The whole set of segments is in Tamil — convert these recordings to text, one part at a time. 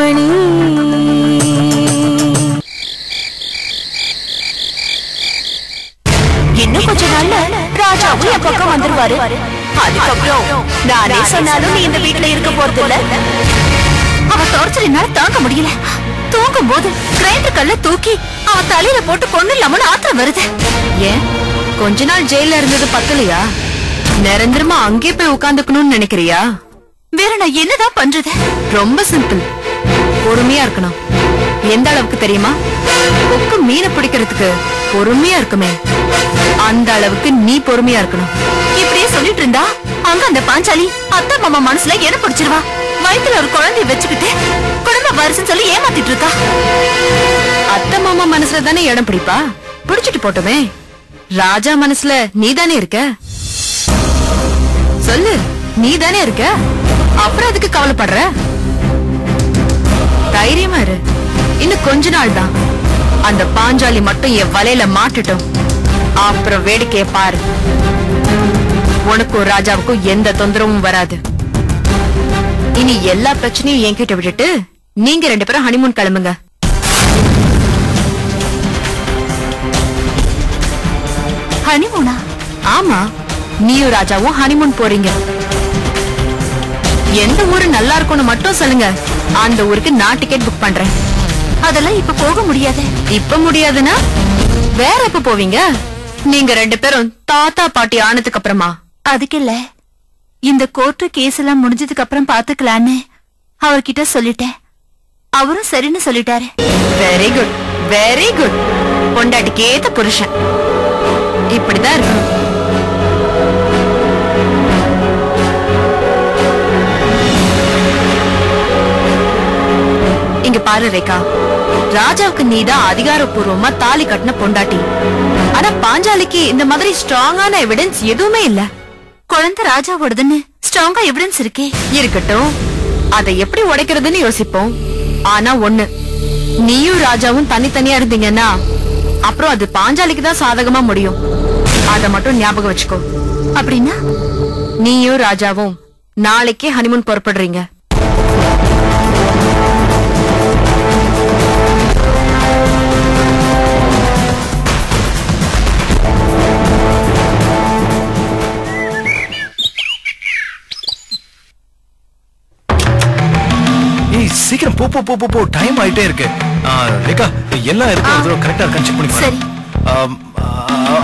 மணி. இன்னும் கொஞ்ச நாள்ல ராஜாவும் என் பக்கம் வந்துருவாரு. அதுக்கப்புறம் நானே சொன்னாலும் நீ இந்த வீட்டுல இருக்க போறது இல்ல. அவன் டார்ச்சர் என்னால தாங்க முடியல. தூங்கும் போது கிரைண்டர் கல்ல தூக்கி அவன் தலையில போட்டு கொண்டு இல்லாம ஆத்திரம் வருது. ஏன் கொஞ்ச நாள் ஜெயில இருந்தது பத்தலையா? நிரந்தரமா அங்கே போய் உட்கார்ந்துக்கணும்னு நினைக்கிறியா? வேற நான் என்னதான் பண்றது? ரொம்ப சிம்பிள். பொறுமையா இருக்கணும். எந்த அளவுக்கு தெரியுமா? கொக்கு மீனை பிடிக்கிறதுக்கு பொறுமையா இருக்குமே, அந்த அளவுக்கு நீ பொறுமையா இருக்கணும். இப்படியே சொல்லிட்டு இருந்தா அங்க அந்த பாஞ்சாலி அத்தை மாமா மனசுல என்ன பிடிச்சிருவா. வயித்துல ஒரு குழந்தைய வச்சுக்கிட்டு குடும்ப வாரிசுன்னு சொல்லி ஏமாத்திட்டு இருக்கா. அத்தை மாமா மனசுல தானே இடம் பிடிப்பா, பிடிச்சிட்டு போட்டோமே. ராஜா மனசுல நீ தானே இருக்க. சொல்லு, நீ தானே இருக்க. அப்புறம் அதுக்கு கவலைப்படுற? தைரியமா இரு. இன்னும் கொஞ்ச நாள் தான். அந்த பாஞ்சாலி மட்டும் என் வலையில மாட்டுட்டும். அப்புறம் வேடிக்கைய பாரு. உனக்கும் ராஜாவுக்கும் எந்த தொந்தரவும் வராது. இனி எல்லா பிரச்சனையும் என்கிட்ட விட்டுட்டு நீங்க 2 பேரும் ஹனிமூன் கிளம்புங்க. ஹனிமூனா? ஆமா, நீயும் ராஜாவும் ஹனிமூன் போறீங்க. எந்த ஊரு நல்லா இருக்கும்னு மட்டும் சொல்லுங்க, அந்த ஊருக்கு நான் டிக்கெட் புக் பண்றேன். அதெல்லாம் இப்ப போக முடியாது. இப்ப முடியாதுன்னா வேற எப்ப போவீங்க? நீங்க 2 பேரும் தாத்தா பாட்டி ஆனதுக்கு அப்புறமா? அதுக்கு இல்ல, இந்த கோர்ட்டு கேஸ் எல்லாம் முடிஞ்சதுக்கு அப்புறம் பாத்துக்கலான்னு அவர்கிட்ட சொல்லிட்டேன். அவரும் சரின்னு சொல்லிட்டாரு. Very good, very good. பொண்டாட்டிக்கு ஏத்த புருஷன் இப்படிதான் இருக்கணும். இங்க பாரு ரேகா, ராஜாவுக்கு நீதான் அதிகாரப்பூர்வமா தாலி கட்டின பொண்டாட்டி. ஆனா பாஞ்சாலிக்கு இந்த மாதிரி ஸ்ட்ராங்கான எவிடன்ஸ் எதுவுமே இல்ல. குழந்தை ராஜாவோடதுன்னு ஸ்ட்ராங்கா எவிடன்ஸ் இருக்கே. இருக்கட்டும், அதை எப்படி உடைக்கிறதுன்னு யோசிப்போம். ஆனா ஒண்ணு, நீயும் ராஜாவும் தனித்தனியா இருந்தீங்கன்னா அப்புறம் அது பாஞ்சாலிக்கு தான் சாதகமா முடியும். அத மட்டும் ஞாபகம் வச்சுக்கோ. அப்படின்னா நீயும் ராஜாவும் நாளைக்கே ஹனிமூன் புறப்படுறீங்க. சீக்கிரம் போ போ போ போ, டைம் ஆயிட்டே இருக்கு. ரேகா, எல்லாம் இருக்கு, கரெக்டா இருக்கான்னு செக் பண்ணி பாரு.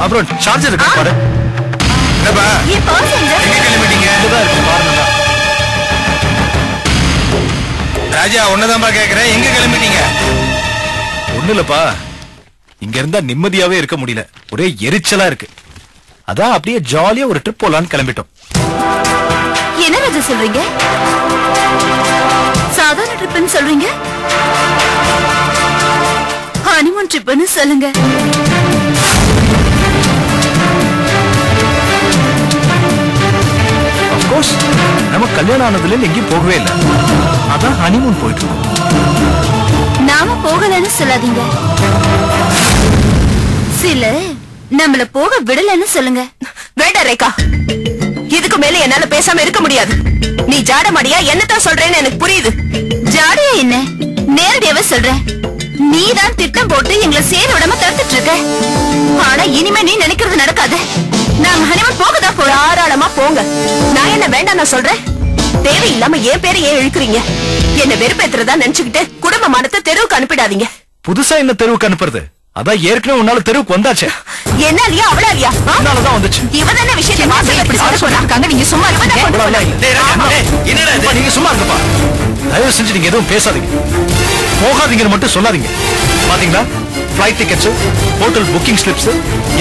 அப்புறம் சார்ஜர் இருக்கு பாரு. எங்க கிளம்பிட்டீங்க? ராஜா, ஒன்னதான்பா கேக்குறேன், எங்க கிளம்பிட்டீங்க? ஒண்ணு இல்லப்பா, இங்க இருந்தா நிம்மதியாவே இருக்க முடியல, ஒரே எரிச்சலா இருக்கு. அதான் அப்படியே ஜாலியா ஒரு ட்ரிப் போலான்னு கிளம்பிட்டோம். என்ன ராஜா சொல்றீங்க? சாதாரண ட்ரிப்னு சொல்றீங்க? ஹனிமூன் ட்ரிப்னு சொல்லுங்க. ஆஃப் கோர்ஸ், நம்ம கல்யாணம் ஆனதுல எங்கேயும் போகவே இல்லை. அதான் ஹனிமூன் போயிட்டு இருக்கோம். நாம போகலன்னு சொல்லாதீங்க. சில நம்மள போக விடலன்னு சொல்லுங்க. வேண்டாம் ரேகா, இதுக்கு மேல என்னால பேசாம இருக்க முடியாது. நீ ஜாடமாடியா என்னதான் சொல்றேன்னு எனக்கு புரியுது. ஜாடியா என்ன, நேரடியாவே சொல்றேன். நீதான் திட்டம் போட்டு எங்களை சேர விடாம தடுத்துட்டு இருக்க. ஆனா இனிமே நீ நினைக்கிறது நடக்காது. நாங்க ஹனிமூன் போகதான் போறோம். தாராளமா போங்க. நான் என்ன வேண்டாம் நான் சொல்றேன்? தேவையில்லாம என் பேரை ஏன் இழுக்கிறீங்க? என்ன வெறுப்பேத்துறதா நினைச்சுக்கிட்டு குடும்ப மானத்தை தெருவுக்கு அனுப்பிடாதீங்க. புதுசா என்ன தெருவுக்கு அனுப்புறது? அதான் ஏற்கனவே உன்னால தெருவுக்கு வந்தாச்சே. என்னாலயா அவளாலயா? அதனாலதான் வந்துச்சு. இவன் என்ன விஷயத்தை இப்படி சொல்ல போறாங்க? நீங்க சும்மா நீங்க சும்மா இருங்கப்பா. தயவு செஞ்சு நீங்க எதுவும் பேசாதீங்க, போகாதீங்கன்னு மட்டும் சொல்லாதீங்க. பாத்தீங்களா, flight tickets, hotel booking slips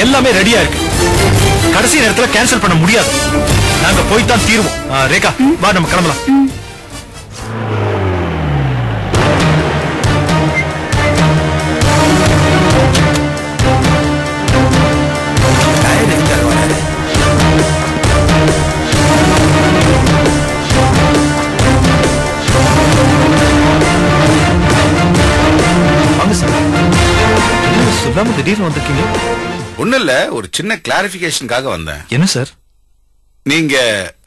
எல்லாமே ரெடியா இருக்கு. கடைசி நேரத்துல கேன்சல் பண்ண முடியாது. நாங்க போய்தான் தீருவோம். ரேகா, வா நம்ம கிளம்பலாம். திடீர்னு வந்திருக்கீங்க? ஒண்ணு இல்ல, ஒரு சின்ன கிளாரிபிகேஷனுக்காக வந்தேன். என்ன சார்? நீங்க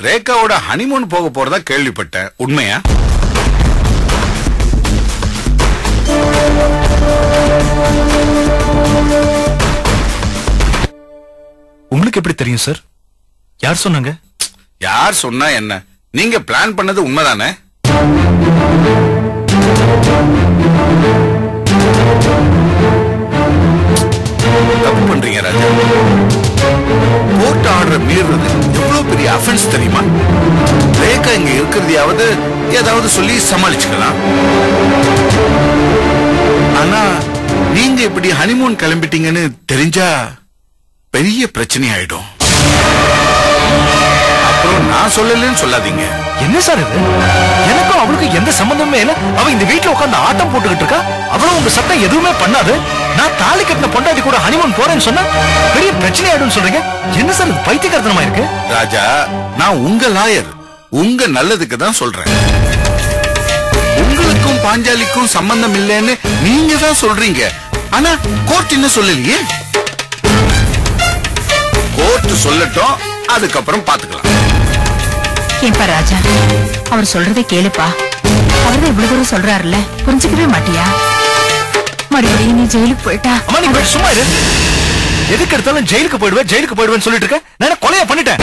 ரேகாவோட ஹனிமூன் போக போறதா கேள்விப்பட்டேன், உண்மையா? உங்களுக்கு எப்படி தெரியும் சார்? யார் சொன்னாங்க? யார் சொன்னா என்ன, நீங்க பிளான் பண்ணது உண்மைதானே? தப்பு பண்றீங்க ராஜா. கோர்ட் ஆர்டர் மீறுறது எவ்வளவு பெரிய அஃபென்ஸ் தெரியுமா? ரேகா இங்க இருக்கிறதையாவது ஏதாவது சொல்லி சமாளிச்சுக்கலாம். ஆனா நீங்க இப்படி ஹனிமூன் கிளம்பிட்டீங்கன்னு தெரிஞ்சா பெரிய பிரச்சனை ஆயிடும். அப்புறம் நான் சொல்லலன்னு சொல்லாதீங்க. என்ன சார் இது? எனக்கும் அவளுக்கு எந்த சம்பந்தமே இல்ல. அவ இந்த வீட்டுல உட்கார்ந்து ஆட்டம் போட்டுக்கிட்டு இருக்கா. அவளும் உங்க சட்டம் எதுவுமே பண்ணாது. நான் தாலி கட்டின பொண்டாட்டி கூட ஹனிமூன் போறேன்னு சொன்னா பெரிய பிரச்சனை ஆயிடும் சொல்றீங்க. என்ன சார் இது பைத்தியக்காரத்தனமா இருக்கு? ராஜா, நான் உங்க லாயர், உங்க நல்லதுக்கு தான் சொல்றேன். உங்களுக்கும் பாஞ்சாலிக்கும் சம்பந்தம் இல்லைன்னு நீங்க தான் சொல்றீங்க. ஆனா கோர்ட் என்ன சொல்லலையே. கோர்ட் சொல்லட்டும், அதுக்கப்புறம் பாத்துக்கலாம். ஏன்பா ராஜா, அவர் சொல்றதை கேளுப்பா. அவர்தான் இவ்வளவு தூரம் சொல்றாருல்ல, புரிஞ்சுக்கவே மாட்டியா? மறுபடியும் நீ ஜெயிலுக்கு போயிட்டா? அம்மா நீ போய் சும்மா இரு. எதுக்கு எடுத்தாலும் ஜெயிலுக்கு போயிடுவேன் சொல்லிட்டு இருக்க. நான் கொலையா பண்ணிட்டேன்.